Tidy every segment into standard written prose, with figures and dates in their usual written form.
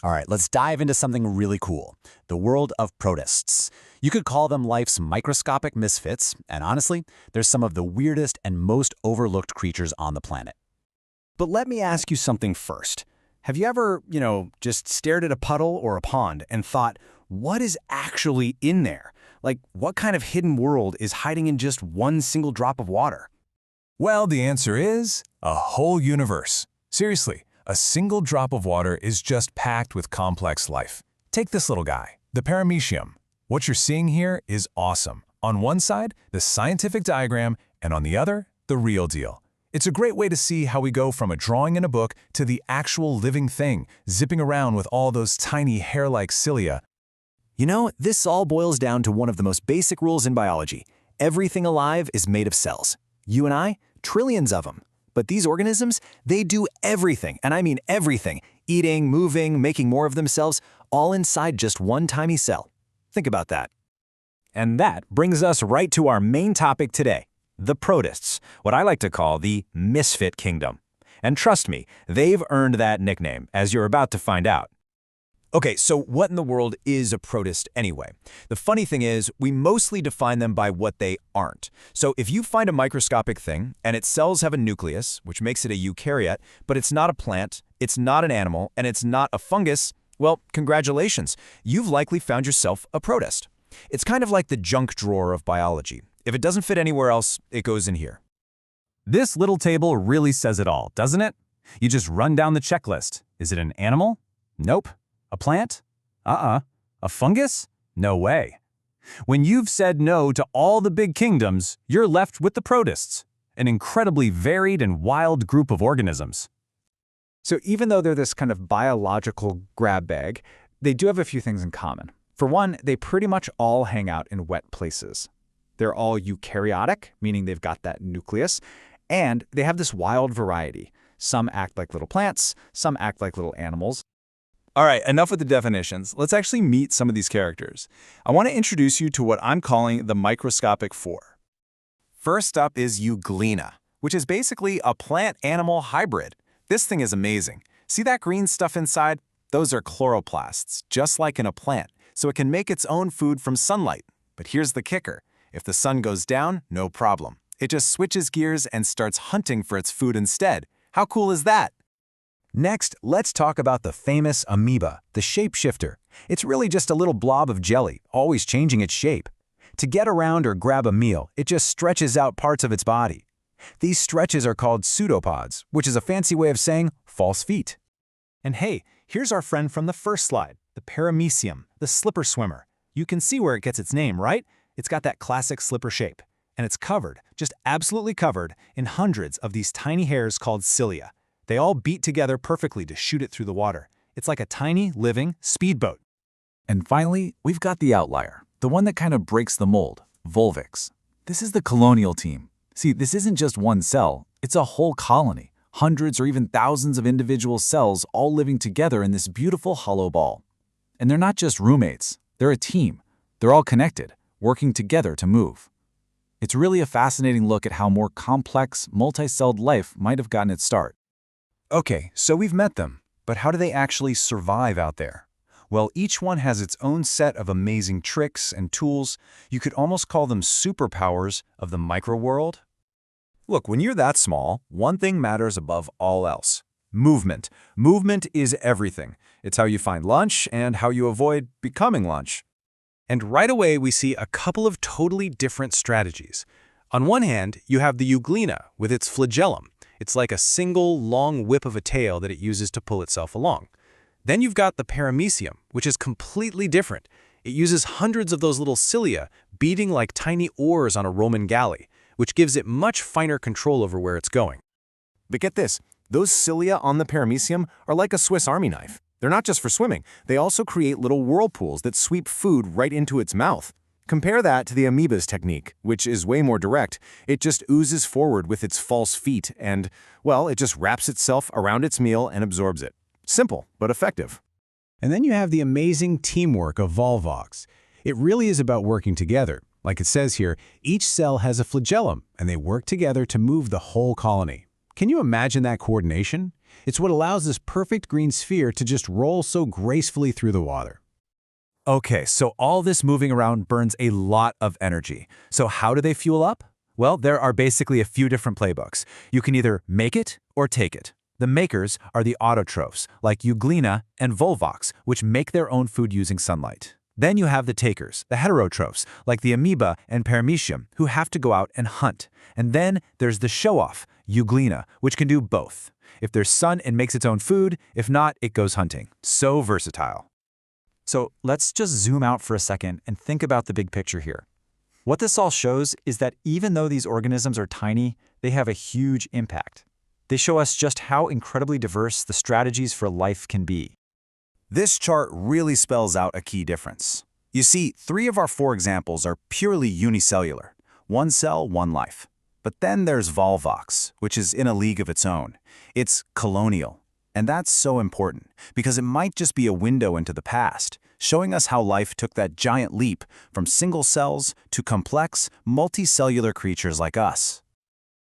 All right, let's dive into something really cool, the world of protists. You could call them life's microscopic misfits, and honestly, they're some of the weirdest and most overlooked creatures on the planet. But let me ask you something first. Have you ever, just stared at a puddle or a pond and thought, what is actually in there? Like, what kind of hidden world is hiding in just one single drop of water? Well, the answer is a whole universe. Seriously, a single drop of water is just packed with complex life. Take this little guy, the paramecium. What you're seeing here is awesome. On one side, the scientific diagram, and on the other, the real deal. It's a great way to see how we go from a drawing in a book to the actual living thing, zipping around with all those tiny hair-like cilia. You know, this all boils down to one of the most basic rules in biology. Everything alive is made of cells. You and I, trillions of them. But these organisms, they do everything, and I mean everything, eating, moving, making more of themselves, all inside just one tiny cell. Think about that. And that brings us right to our main topic today, the protists, what I like to call the misfit kingdom. And trust me, they've earned that nickname, as you're about to find out. Okay, so what in the world is a protist anyway? The funny thing is, we mostly define them by what they aren't. So if you find a microscopic thing, and its cells have a nucleus, which makes it a eukaryote, but it's not a plant, it's not an animal, and it's not a fungus, well, congratulations, you've likely found yourself a protist. It's kind of like the junk drawer of biology. If it doesn't fit anywhere else, it goes in here. This little table really says it all, doesn't it? You just run down the checklist. Is it an animal? Nope. A plant? A fungus? No way. When you've said no to all the big kingdoms, you're left with the protists, an incredibly varied and wild group of organisms. So even though they're this kind of biological grab bag, they do have a few things in common. For one, they pretty much all hang out in wet places. They're all eukaryotic, meaning they've got that nucleus, and they have this wild variety. Some act like little plants, some act like little animals. All right, enough with the definitions. Let's actually meet some of these characters. I want to introduce you to what I'm calling the microscopic four. First up is Euglena, which is basically a plant-animal hybrid. This thing is amazing. See that green stuff inside? Those are chloroplasts, just like in a plant, so it can make its own food from sunlight. But here's the kicker. If the sun goes down, no problem. It just switches gears and starts hunting for its food instead. How cool is that? Next, let's talk about the famous amoeba, the shapeshifter. It's really just a little blob of jelly, always changing its shape. To get around or grab a meal, it just stretches out parts of its body. These stretches are called pseudopods, which is a fancy way of saying false feet. And hey, here's our friend from the first slide, the paramecium, the slipper swimmer. You can see where it gets its name, right? It's got that classic slipper shape. And it's covered, just absolutely covered, in hundreds of these tiny hairs called cilia. They all beat together perfectly to shoot it through the water. It's like a tiny, living speedboat. And finally, we've got the outlier, the one that kind of breaks the mold, Volvix. This is the colonial team. See, this isn't just one cell, it's a whole colony, hundreds or even thousands of individual cells all living together in this beautiful hollow ball. And they're not just roommates, they're a team. They're all connected, working together to move. It's really a fascinating look at how more complex, multi-celled life might have gotten its start. Okay, so we've met them, but how do they actually survive out there? Well, each one has its own set of amazing tricks and tools. You could almost call them superpowers of the microworld. Look, when you're that small, one thing matters above all else. Movement. Movement is everything. It's how you find lunch and how you avoid becoming lunch. And right away, we see a couple of totally different strategies. On one hand, you have the Euglena with its flagellum. It's like a single, long whip of a tail that it uses to pull itself along. Then you've got the paramecium, which is completely different. It uses hundreds of those little cilia beating like tiny oars on a Roman galley, which gives it much finer control over where it's going. But get this, those cilia on the paramecium are like a Swiss Army knife. They're not just for swimming, they also create little whirlpools that sweep food right into its mouth. Compare that to the amoeba's technique, which is way more direct. It just oozes forward with its false feet and, well, it just wraps itself around its meal and absorbs it. Simple, but effective. And then you have the amazing teamwork of Volvox. It really is about working together. Like it says here, each cell has a flagellum, and they work together to move the whole colony. Can you imagine that coordination? It's what allows this perfect green sphere to just roll so gracefully through the water. Okay, so all this moving around burns a lot of energy. So how do they fuel up? Well, there are basically a few different playbooks. You can either make it or take it. The makers are the autotrophs, like euglena and volvox, which make their own food using sunlight. Then you have the takers, the heterotrophs, like the amoeba and paramecium, who have to go out and hunt. And then there's the show-off, euglena, which can do both. If there's sun, it makes its own food. If not, it goes hunting. So versatile. So let's just zoom out for a second and think about the big picture here. What this all shows is that even though these organisms are tiny, they have a huge impact. They show us just how incredibly diverse the strategies for life can be. This chart really spells out a key difference. You see, 3 of our 4 examples are purely unicellular. One cell, one life. But then there's Volvox, which is in a league of its own. It's colonial. And that's so important, because it might just be a window into the past, showing us how life took that giant leap from single cells to complex, multicellular creatures like us.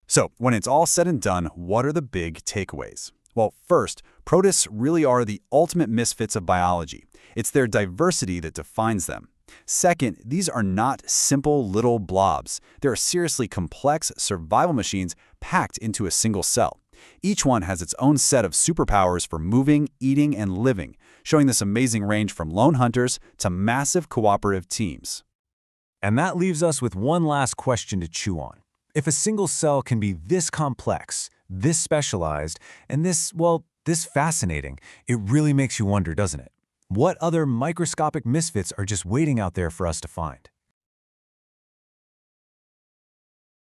So, when it's all said and done, what are the big takeaways? Well, first, protists really are the ultimate misfits of biology. It's their diversity that defines them. Second, these are not simple little blobs. They're seriously complex survival machines packed into a single cell. Each one has its own set of superpowers for moving, eating, and living, showing this amazing range from lone hunters to massive cooperative teams. And that leaves us with one last question to chew on. If a single cell can be this complex, this specialized, and this fascinating, it really makes you wonder, doesn't it? What other microscopic misfits are just waiting out there for us to find?